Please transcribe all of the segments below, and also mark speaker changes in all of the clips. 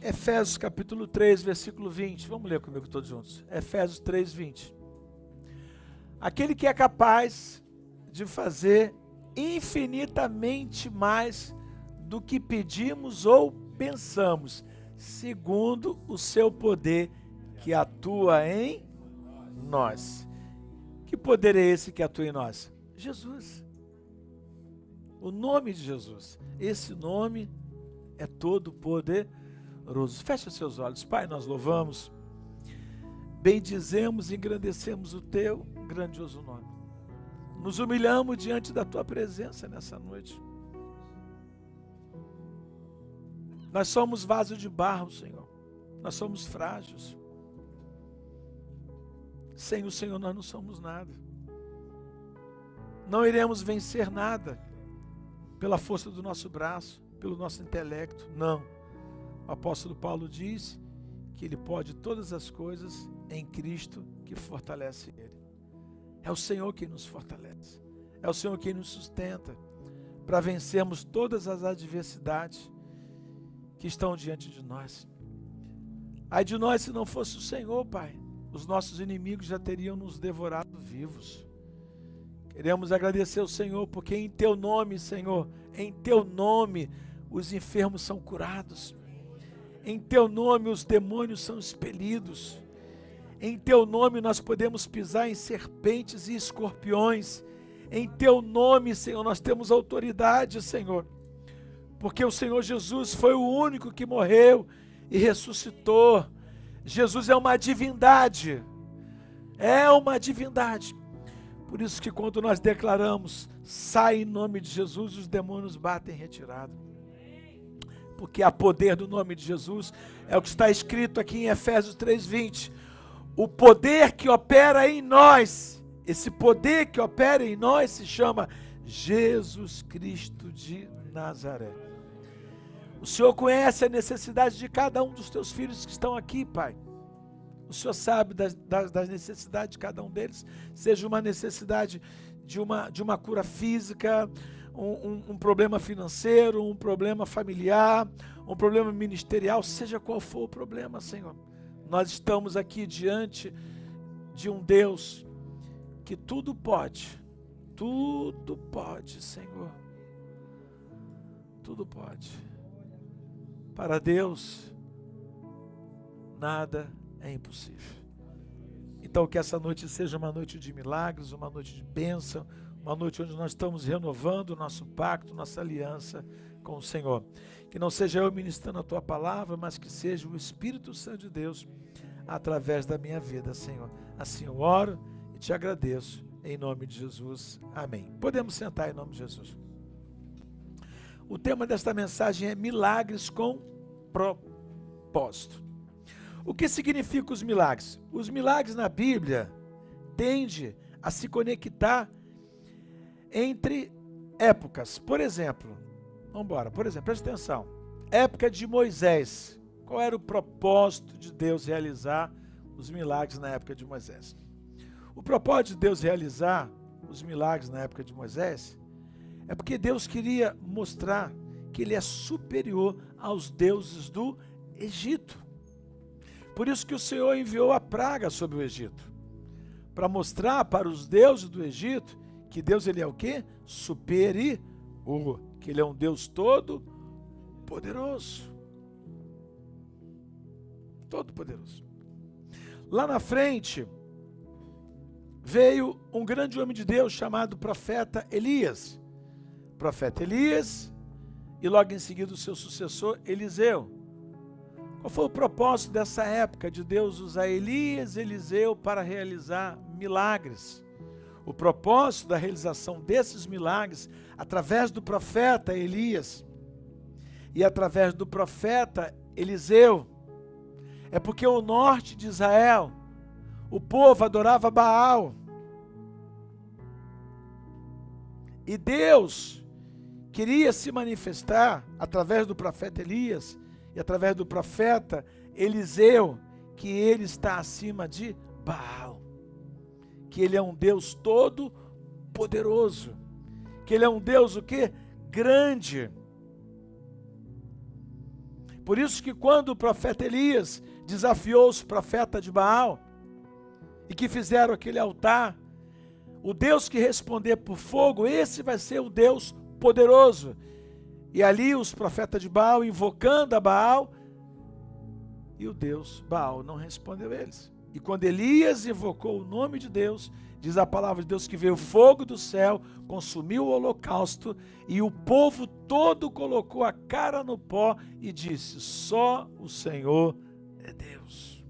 Speaker 1: Efésios capítulo 3, versículo 20. Vamos ler comigo todos juntos. Efésios 3, 20. Aquele que é capaz de fazer infinitamente mais do que pedimos ou pensamos, segundo o seu poder que atua em nós. Que poder é esse que atua em nós? Jesus. O nome de Jesus. Esse nome é todo poderoso. Fecha seus olhos. Pai, nós louvamos, bendizemos e engrandecemos o teu grandioso nome. Nos humilhamos diante da tua presença nessa noite. Nós somos vaso de barro, Senhor. Nós somos frágeis. Sem o Senhor nós não somos nada. Não iremos vencer nada pela força do nosso braço, pelo nosso intelecto. Não. O apóstolo Paulo diz que ele pode todas as coisas em Cristo que fortalece ele. É o Senhor quem nos fortalece. É o Senhor quem nos sustenta para vencermos todas as adversidades que estão diante de nós. Ai de nós se não fosse o Senhor, Pai. Os nossos inimigos já teriam nos devorado vivos. Queremos agradecer ao Senhor, porque em Teu nome, Senhor, em Teu nome, os enfermos são curados. Em Teu nome, os demônios são expelidos. Em Teu nome, nós podemos pisar em serpentes e escorpiões. Em Teu nome, Senhor, nós temos autoridade, Senhor. Porque o Senhor Jesus foi o único que morreu e ressuscitou. Jesus é uma divindade. É uma divindade. Por isso que quando nós declaramos, sai em nome de Jesus, os demônios batem em retirada. Porque há poder no nome de Jesus, é o que está escrito aqui em Efésios 3:20. O poder que opera em nós, esse poder que opera em nós se chama Jesus Cristo de Nazaré. O Senhor conhece a necessidade de cada um dos teus filhos que estão aqui, Pai. O Senhor sabe das necessidades de cada um deles, seja uma necessidade de uma cura física, um problema financeiro, um problema familiar, um problema ministerial, seja qual for o problema, Senhor. Nós estamos aqui diante de um Deus que tudo pode, Senhor. Tudo pode. Para Deus, nada é impossível. Então que essa noite seja uma noite de milagres, uma noite de bênção, uma noite onde nós estamos renovando o nosso pacto, nossa aliança com o Senhor. Que não seja eu ministrando a Tua palavra, mas que seja o Espírito Santo de Deus através da minha vida, Senhor. Assim eu oro e Te agradeço, em nome de Jesus. Amém. Podemos sentar em nome de Jesus. O tema desta mensagem é milagres com propósito. O que significa os milagres? Os milagres na Bíblia tendem a se conectar entre épocas. Por exemplo, presta atenção. Época de Moisés. Qual era o propósito de Deus realizar os milagres na época de Moisés? O propósito de Deus realizar os milagres na época de Moisés é porque Deus queria mostrar que Ele é superior aos deuses do Egito. Por isso que o Senhor enviou a praga sobre o Egito, para mostrar para os deuses do Egito que Deus ele é o quê? Superior, que Ele é um Deus todo poderoso. Todo poderoso. Lá na frente, veio um grande homem de Deus chamado profeta Elias. Profeta Elias e logo em seguida o seu sucessor Eliseu. Qual foi o propósito dessa época de Deus usar Elias e Eliseu para realizar milagres? O propósito da realização desses milagres através do profeta Elias e através do profeta Eliseu é porque o norte de Israel, o povo adorava Baal. E Deus queria se manifestar através do profeta Elias e através do profeta Eliseu, que ele está acima de Baal, que ele é um Deus todo poderoso, que ele é um Deus o quê? Grande. Por isso que quando o profeta Elias desafiou os profetas de Baal e que fizeram aquele altar, o Deus que responder por fogo, esse vai ser o Deus poderoso. E ali os profetas de Baal invocando a Baal, e o Deus Baal não respondeu a eles. E quando Elias invocou o nome de Deus, diz a palavra de Deus que veio fogo do céu, consumiu o holocausto, e o povo todo colocou a cara no pó e disse: só o Senhor é Deus.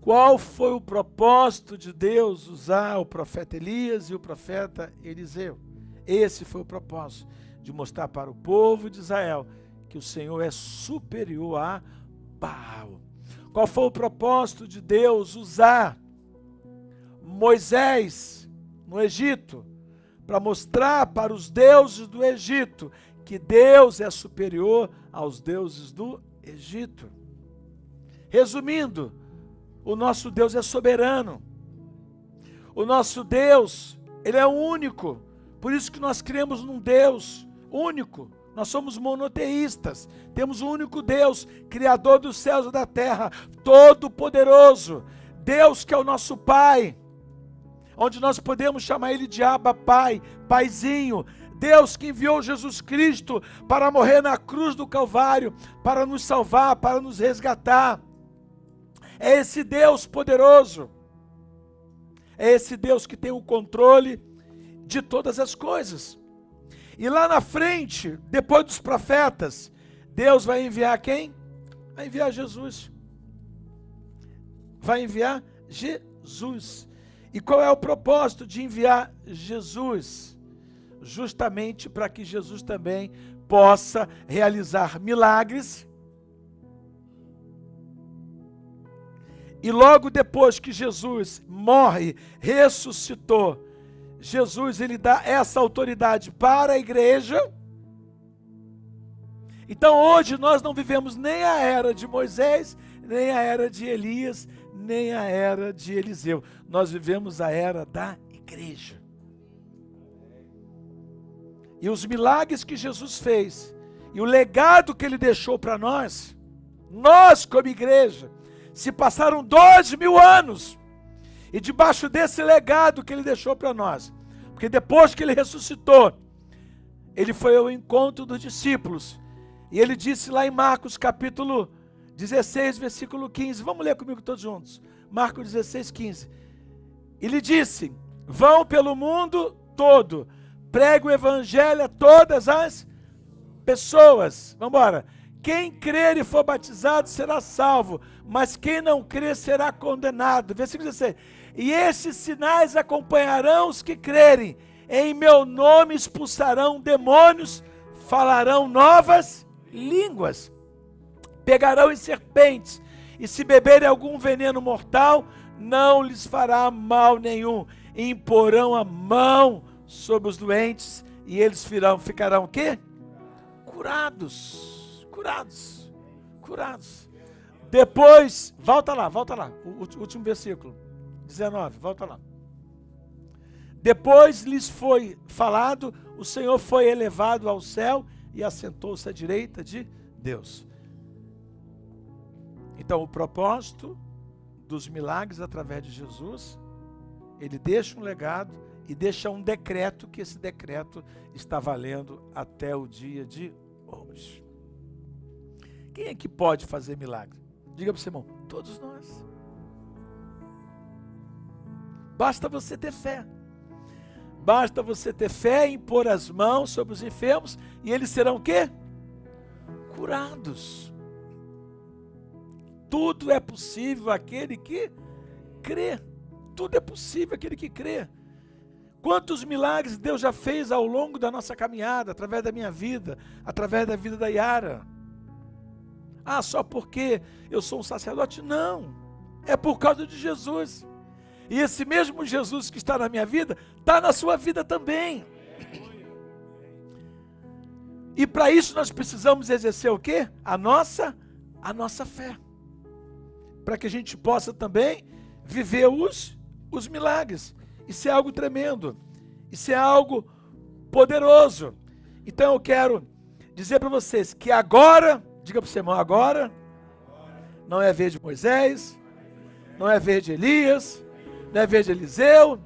Speaker 1: Qual foi o propósito de Deus usar o profeta Elias e o profeta Eliseu? Esse foi o propósito, de mostrar para o povo de Israel que o Senhor é superior a Baal. Qual foi o propósito de Deus usar Moisés no Egito? Para mostrar para os deuses do Egito que Deus é superior aos deuses do Egito. Resumindo, o nosso Deus é soberano. O nosso Deus, Ele é único. Por isso que nós cremos num Deus único. Nós somos monoteístas. Temos um único Deus, Criador dos céus e da terra, Todo-Poderoso. Deus que é o nosso Pai, onde nós podemos chamar Ele de Abba Pai, Paizinho. Deus que enviou Jesus Cristo para morrer na cruz do Calvário, para nos salvar, para nos resgatar. É esse Deus poderoso. É esse Deus que tem o controle de todas as coisas. E lá na frente, depois dos profetas, Deus vai enviar quem? Vai enviar Jesus. Vai enviar Jesus. E qual é o propósito de enviar Jesus? Justamente para que Jesus também possa realizar milagres. E logo depois que Jesus morre, ressuscitou, Jesus, ele dá essa autoridade para a igreja. Então hoje nós não vivemos nem a era de Moisés, nem a era de Elias, nem a era de Eliseu. Nós vivemos a era da igreja. E os milagres que Jesus fez, e o legado que ele deixou para nós como igreja, se passaram 2000 anos, e debaixo desse legado que ele deixou para nós, porque depois que ele ressuscitou, ele foi ao encontro dos discípulos, e ele disse lá em Marcos capítulo 16, versículo 15, vamos ler comigo todos juntos, Marcos 16, 15, ele disse: vão pelo mundo todo, pregue o evangelho a todas as pessoas, vamos embora, quem crer e for batizado será salvo, mas quem não crer será condenado. Versículo 16. E esses sinais acompanharão os que crerem. Em meu nome expulsarão demônios, falarão novas línguas, pegarão em serpentes, e se beberem algum veneno mortal, não lhes fará mal nenhum. E imporão a mão sobre os doentes, e eles ficarão o quê? Curados. Curados. Depois, volta lá, o último versículo, 19, volta lá. Depois lhes foi falado, o Senhor foi elevado ao céu e assentou-se à direita de Deus. Então o propósito dos milagres através de Jesus, ele deixa um legado e deixa um decreto, que esse decreto está valendo até o dia de hoje. Quem é que pode fazer milagre? Diga para o seu irmão, todos nós. Basta você ter fé. Basta você ter fé em pôr as mãos sobre os enfermos e eles serão o quê? Curados. Tudo é possível àquele que crê. Tudo é possível àquele que crê. Quantos milagres Deus já fez ao longo da nossa caminhada, através da minha vida, através da vida da Yara. Ah, só porque eu sou um sacerdote? Não, é por causa de Jesus. E esse mesmo Jesus que está na minha vida, está na sua vida também. E para isso nós precisamos exercer o quê? A nossa fé. Para que a gente possa também viver os milagres. Isso é algo tremendo. Isso é algo poderoso. Então eu quero dizer para vocês que agora Diga para o seu irmão agora. Não é a vez de Moisés, não é a vez de Elias, não é a vez de Eliseu,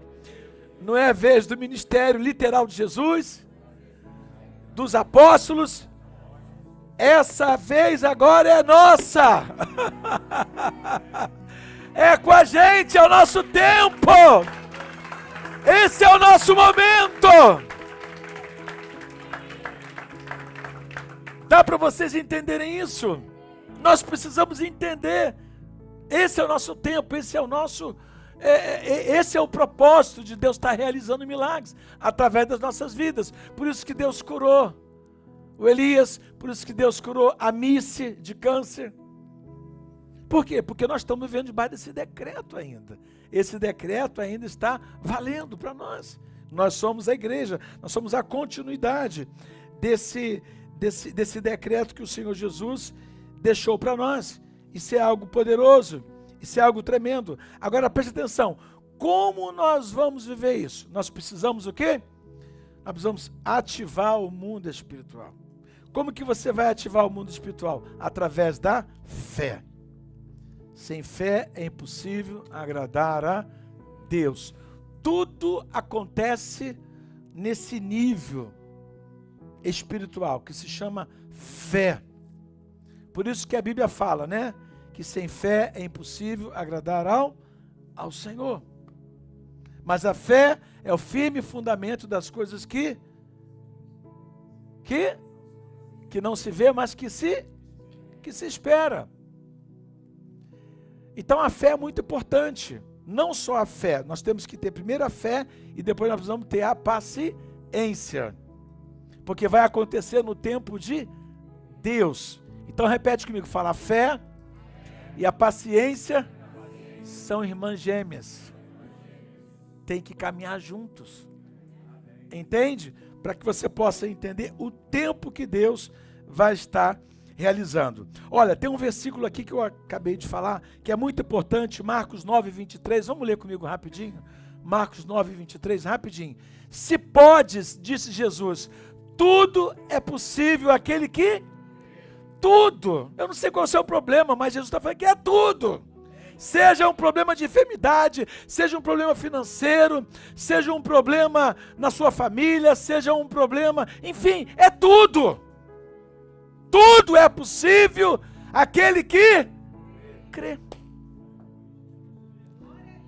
Speaker 1: não é a vez do ministério literal de Jesus, dos apóstolos. Essa vez agora é nossa. É com a gente, é o nosso tempo. Esse é o nosso momento. Dá para vocês entenderem isso? Nós precisamos entender. Esse é o nosso tempo, esse é o nosso... esse é o propósito de Deus estar realizando milagres através das nossas vidas. Por isso que Deus curou o Elias, por isso que Deus curou a Mice de câncer. Por quê? Porque nós estamos vivendo debaixo desse decreto ainda. Esse decreto ainda está valendo para nós. Nós somos a igreja, nós somos a continuidade desse decreto que o Senhor Jesus deixou para nós. Isso é algo poderoso, isso é algo tremendo. Agora preste atenção, como nós vamos viver isso? Nós precisamos o quê? Nós precisamos ativar o mundo espiritual. Como que você vai ativar o mundo espiritual? Através da fé. Sem fé é impossível agradar a Deus. Tudo acontece nesse nível espiritual, que se chama fé. Por isso que a Bíblia fala, né? Que sem fé é impossível agradar ao Senhor. Mas a fé é o firme fundamento das coisas que não se vê, mas que se espera. Então a fé é muito importante. Não só a fé, nós temos que ter primeiro a fé e depois nós precisamos ter a paciência. Porque vai acontecer no tempo de Deus. Então repete comigo, fala, a fé e a paciência são irmãs gêmeas. Tem que caminhar juntos. Entende? Para que você possa entender o tempo que Deus vai estar realizando. Olha, tem um versículo aqui que eu acabei de falar, que é muito importante, Marcos 9, 23. Vamos ler comigo rapidinho? Marcos 9, 23, rapidinho. Se podes, disse Jesus, tudo é possível àquele que... Tudo. Eu não sei qual é o seu problema, mas Jesus está falando que é tudo. Seja um problema de enfermidade, seja um problema financeiro, seja um problema na sua família, seja um problema... Enfim, é tudo. Tudo é possível àquele que crê.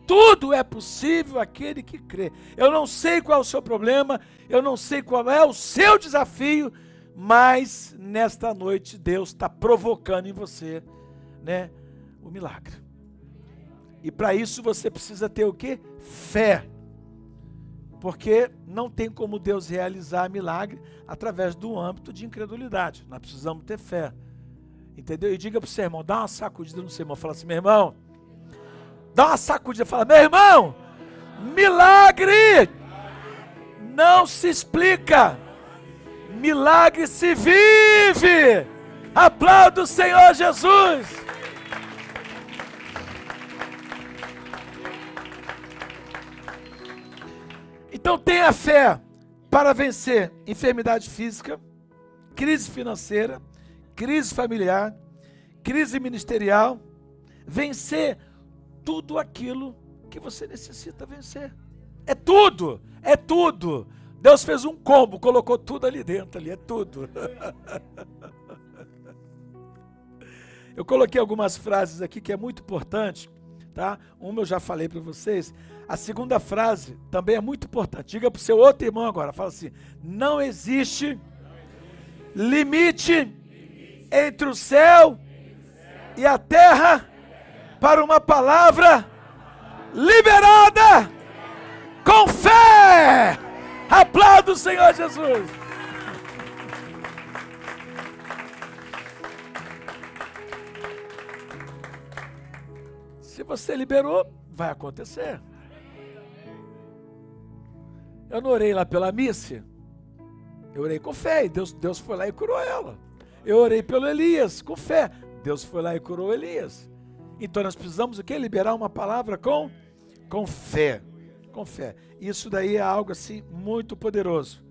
Speaker 1: Tudo é possível àquele que crê. Eu não sei qual é o seu problema, eu não sei qual é o seu desafio, mas nesta noite Deus está provocando em você, né, o milagre. E para isso você precisa ter o quê? Fé. Porque não tem como Deus realizar milagre através do âmbito de incredulidade. Nós precisamos ter fé. Entendeu? E diga para o seu irmão, dá uma sacudida no seu irmão. Fala assim, meu irmão, dá uma sacudida. Fala, meu irmão, milagre não se explica. Milagre se vive. Aplauda o Senhor Jesus. Então tenha fé para vencer enfermidade física, crise financeira, crise familiar, crise ministerial, vencer tudo aquilo que você necessita vencer. É tudo, é tudo. Deus fez um combo, colocou tudo ali dentro, ali, é tudo. Eu coloquei algumas frases aqui que é muito importante, tá? Uma eu já falei para vocês. A segunda frase também é muito importante. Diga para o seu outro irmão agora, fala assim, não existe limite entre o céu e a terra para uma palavra liberada com fé. Aplauda o Senhor Jesus. Se você liberou, vai acontecer. Eu não orei lá pela Mice, eu orei com fé, e Deus foi lá e curou ela. Eu orei pelo Elias, com fé, Deus foi lá e curou Elias. Então nós precisamos o quê? Liberar uma palavra com fé, com fé. Isso daí é algo assim muito poderoso,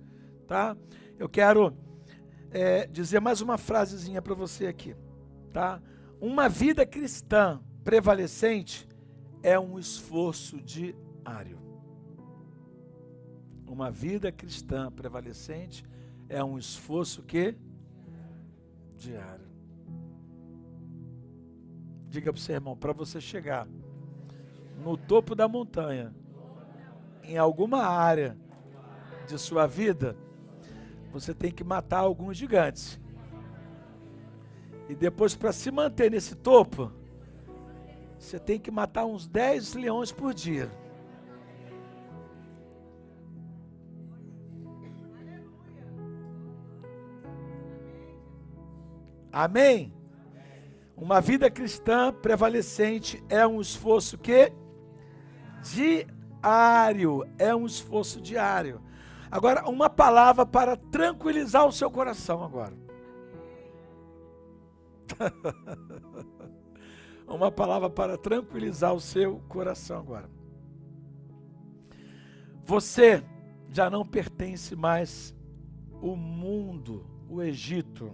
Speaker 1: tá? Eu quero dizer mais uma frasezinha para você aqui, tá? Uma vida cristã prevalecente é um esforço diário. Uma vida cristã prevalecente é um esforço diário. Diga para o seu irmão, para você chegar no topo da montanha, em alguma área de sua vida, você tem que matar alguns gigantes. E depois, para se manter nesse topo, você tem que matar uns 10 leões por dia. Amém? Uma vida cristã prevalecente é um esforço diário. É um esforço diário. Agora, uma palavra para tranquilizar o seu coração agora. Uma palavra para tranquilizar o seu coração agora. Você já não pertence mais ao mundo, o Egito.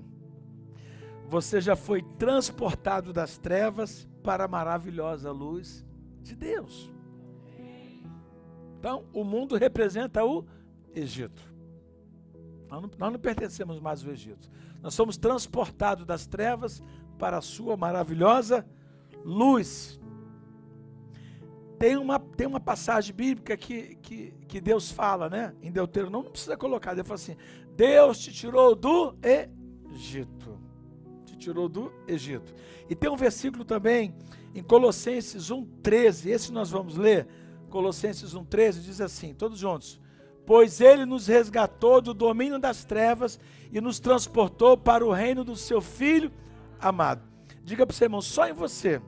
Speaker 1: Você já foi transportado das trevas para a maravilhosa luz de Deus. Então, o mundo representa o Egito. Nós não pertencemos mais ao Egito. Nós somos transportados das trevas para a sua maravilhosa luz. Tem uma passagem bíblica que Deus fala, né? Em Deuteronômio, não precisa colocar. Ele fala assim: Deus te tirou do Egito. Te tirou do Egito. E tem um versículo também em Colossenses 1,13. Esse nós vamos ler. Colossenses 1,13 diz assim, todos juntos: pois ele nos resgatou do domínio das trevas e nos transportou para o reino do seu Filho amado. Diga para o seu irmão, só em você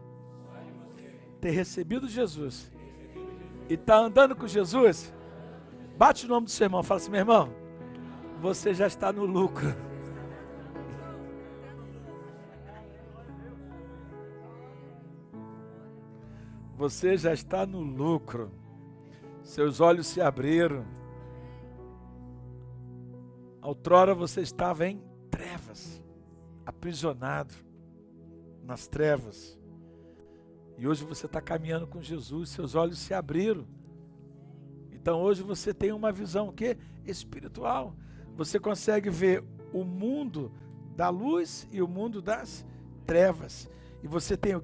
Speaker 1: ter recebido Jesus e estar andando com Jesus, bate o nome do seu irmão, fala assim: meu irmão, você já está no lucro. Você já está no lucro. Seus olhos se abriram. Outrora você estava em trevas, aprisionado nas trevas. E hoje você está caminhando com Jesus, seus olhos se abriram. Então hoje você tem uma visão espiritual. Você consegue ver o mundo da luz e o mundo das trevas. E você tem o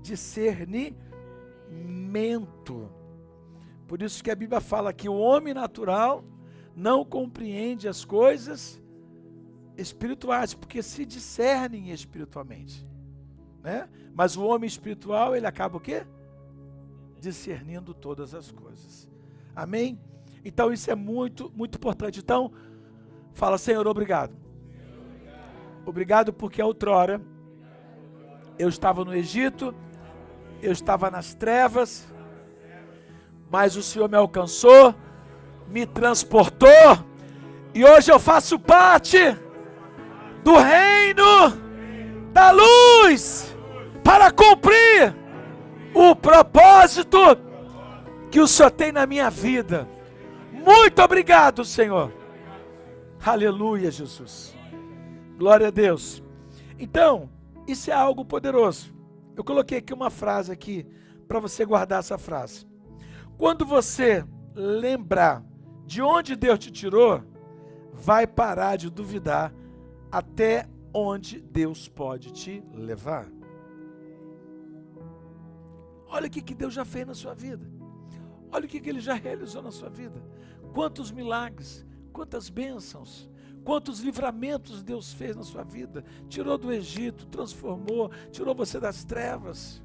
Speaker 1: discernimento. Por isso que a Bíblia fala que o homem natural não compreende as coisas espirituais, porque se discernem espiritualmente, né? Mas o homem espiritual, ele acaba discernindo todas as coisas. Amém? Então isso é muito, muito importante. Então, fala: Senhor, obrigado. Obrigado porque outrora eu estava no Egito, eu estava nas trevas, mas o Senhor me alcançou, me transportou, e hoje eu faço parte do reino da luz, para cumprir o propósito que o Senhor tem na minha vida. Muito obrigado, Senhor. Aleluia, Jesus. Glória a Deus. Então, isso é algo poderoso. Eu coloquei aqui uma frase aqui, para você guardar essa frase. Quando você lembrar de onde Deus te tirou, vai parar de duvidar até onde Deus pode te levar. Olha o que Deus já fez na sua vida. Olha o que Ele já realizou na sua vida. Quantos milagres, quantas bênçãos, quantos livramentos Deus fez na sua vida. Tirou do Egito, transformou, tirou você das trevas.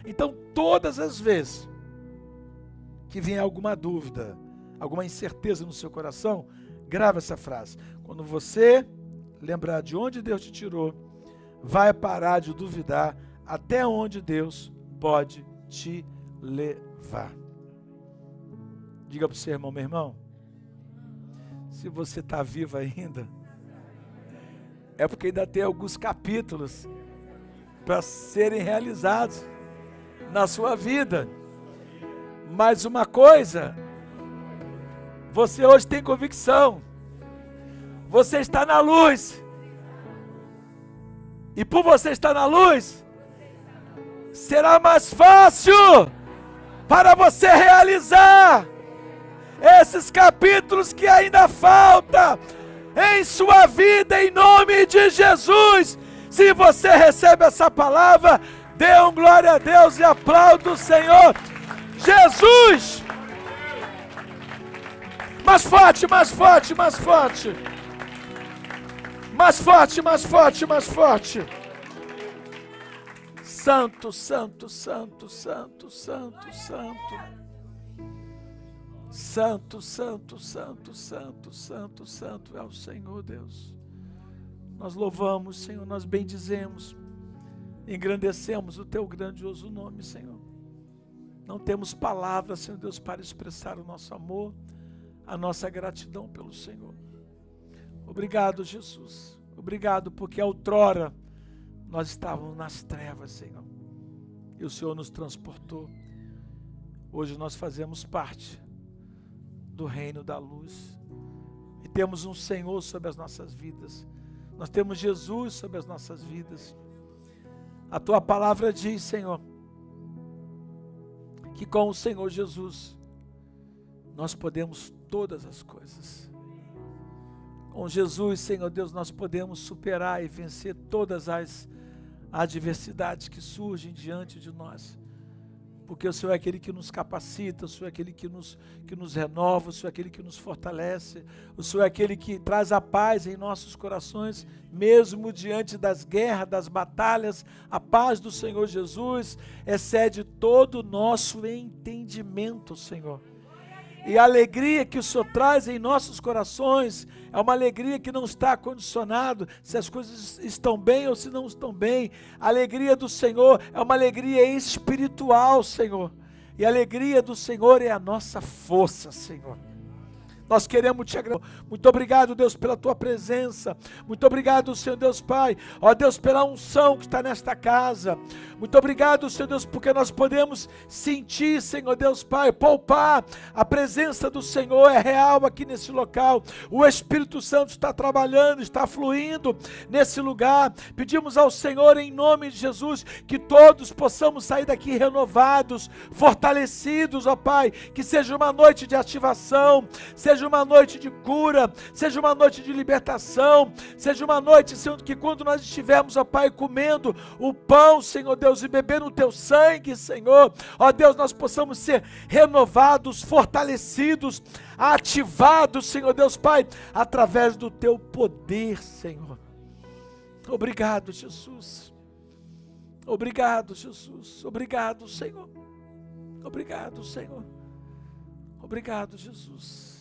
Speaker 1: Então, todas as vezes que vier alguma dúvida, alguma incerteza no seu coração, grava essa frase. Quando você lembrar de onde Deus te tirou, vai parar de duvidar até onde Deus pode te levar. Diga para o seu irmão: meu irmão, se você está vivo ainda, é porque ainda tem alguns capítulos para serem realizados na sua vida. Mas uma coisa, você hoje tem convicção, Você está na luz. E por você estar na luz, será mais fácil para você realizar esses capítulos que ainda faltam em sua vida, em nome de Jesus. Se você recebe essa palavra, dê um glória a Deus e aplauda o Senhor Jesus. Mais forte, mais forte, mais forte. Mais forte, mais forte, mais forte. Santo, santo, santo, santo, santo, santo. Santo, santo, santo, santo, santo, santo é o Senhor Deus. Nós louvamos, Senhor, nós bendizemos, engrandecemos o Teu grandioso nome, Senhor. Não temos palavras, Senhor Deus, para expressar o nosso amor, a nossa gratidão pelo Senhor. Obrigado, Jesus. Obrigado, porque outrora nós estávamos nas trevas, Senhor, e o Senhor nos transportou. Hoje nós fazemos parte do reino da luz, e temos um Senhor sobre as nossas vidas. Nós temos Jesus sobre as nossas vidas. A Tua palavra diz, Senhor, que com o Senhor Jesus nós podemos todas as coisas. Com Jesus, Senhor Deus, nós podemos superar e vencer todas as adversidades que surgem diante de nós. Porque o Senhor é aquele que nos capacita, o Senhor é aquele que nos renova, o Senhor é aquele que nos fortalece, o Senhor é aquele que traz a paz em nossos corações, mesmo diante das guerras, das batalhas. A paz do Senhor Jesus excede todo o nosso entendimento, Senhor. E a alegria que o Senhor traz em nossos corações é uma alegria que não está condicionada se as coisas estão bem ou se não estão bem. A alegria do Senhor é uma alegria espiritual, Senhor. E a alegria do Senhor é a nossa força, Senhor. Nós queremos te agradecer. Muito obrigado, Deus, pela tua presença. Muito obrigado, Senhor Deus Pai. Ó Deus, pela unção que está nesta casa. Muito obrigado, Senhor Deus, porque nós podemos sentir, Senhor Deus Pai, poupar. A presença do Senhor é real aqui nesse local. O Espírito Santo está trabalhando, está fluindo nesse lugar. Pedimos ao Senhor, em nome de Jesus, que todos possamos sair daqui renovados, fortalecidos, ó Pai. Que seja uma noite de ativação, seja uma noite de cura, seja uma noite de libertação, seja uma noite, Senhor, que quando nós estivermos, ó Pai, comendo o pão, Senhor Deus, e bebendo o Teu sangue, Senhor, ó Deus, nós possamos ser renovados, fortalecidos, ativados, Senhor Deus Pai, através do Teu poder, Senhor. Obrigado, Jesus. Obrigado, Jesus. Obrigado, Senhor. Obrigado, Senhor. Obrigado, Jesus.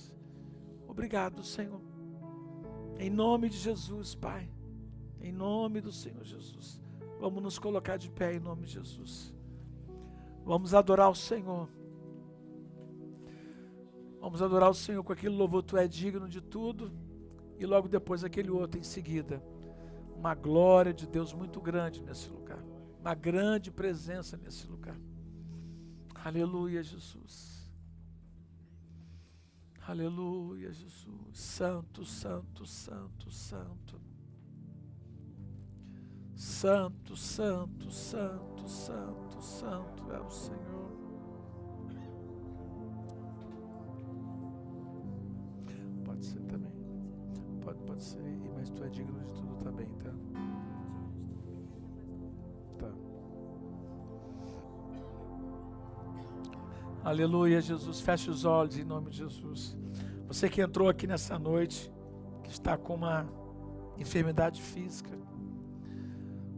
Speaker 1: Obrigado, Senhor. Em nome de Jesus, Pai. Em nome do Senhor Jesus. Vamos nos colocar de pé em nome de Jesus. Vamos adorar o Senhor. Vamos adorar o Senhor com aquele louvor, Tu é digno de tudo. E logo depois aquele outro em seguida. Uma glória de Deus muito grande nesse lugar. Uma grande presença nesse lugar. Aleluia, Jesus. Aleluia, Jesus. Santo, santo, santo, santo. Santo, santo, santo, santo, santo é o Senhor. Pode ser também. Pode ser, mas Tu é digno de tudo também, tá? Tá. Aleluia, Jesus. Feche os olhos em nome de Jesus. Você que entrou aqui nessa noite, que está com uma enfermidade física.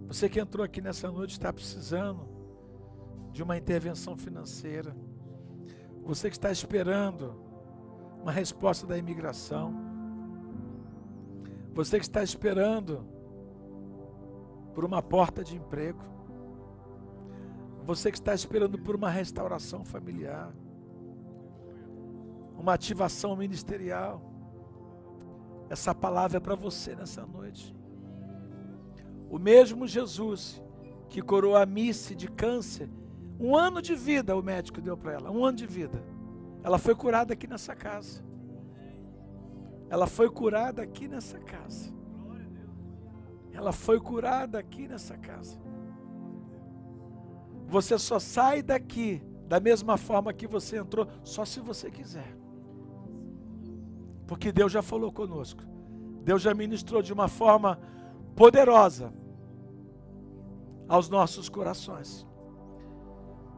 Speaker 1: Você que entrou aqui nessa noite está precisando de uma intervenção financeira. Você que está esperando uma resposta da imigração. Você que está esperando por uma porta de emprego. Você que está esperando por uma restauração familiar, uma ativação ministerial. Essa palavra é para você nessa noite. O mesmo Jesus que curou a Missy de câncer, 1 ano de vida o médico deu para ela, 1 ano de vida. Ela foi curada aqui nessa casa. ela foi curada aqui nessa casa. Ela foi curada aqui nessa casa. Você só sai daqui da mesma forma que você entrou, só se você quiser. Porque Deus já falou conosco. Deus já ministrou de uma forma poderosa aos nossos corações.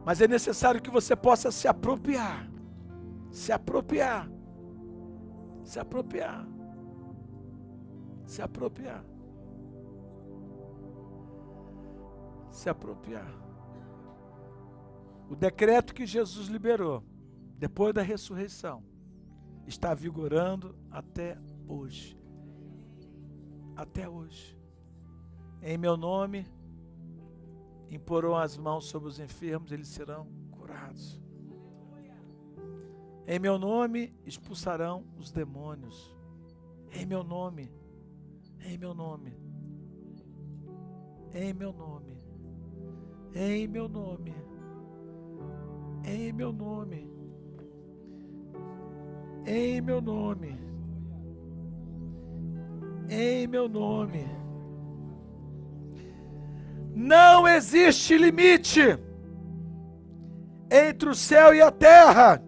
Speaker 1: Mas é necessário que você possa se apropriar. Se apropriar. Se apropriar. Se apropriar. Se apropriar. O decreto que Jesus liberou, depois da ressurreição, está vigorando até hoje. Até hoje. Em meu nome, imporão as mãos sobre os enfermos, eles serão curados. Em meu nome, expulsarão os demônios. Em meu nome. Em meu nome. Em meu nome. Em meu nome. Em meu nome. Em meu nome. Em meu nome. Não existe limite entre o céu e a terra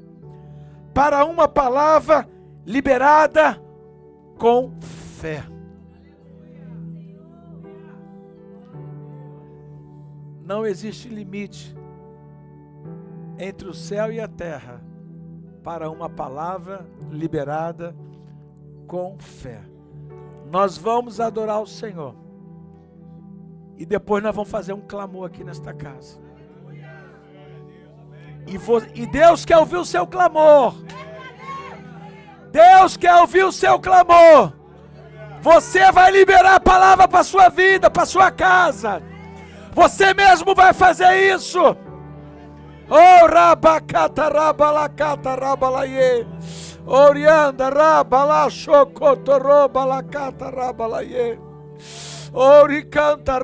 Speaker 1: para uma palavra liberada com fé. Não existe limite entre o céu e a terra para uma palavra liberada com fé. Nós vamos adorar o Senhor. E depois nós vamos fazer um clamor aqui nesta casa. E Deus quer ouvir o seu clamor. Deus quer ouvir o seu clamor. Você vai liberar a palavra para a sua vida, para a sua casa. Você mesmo vai fazer isso. Oh, rabacata, rabalacata, rabalaie. Orianda, rabala, chocoto, robalacata, rabalaie. Oricanta,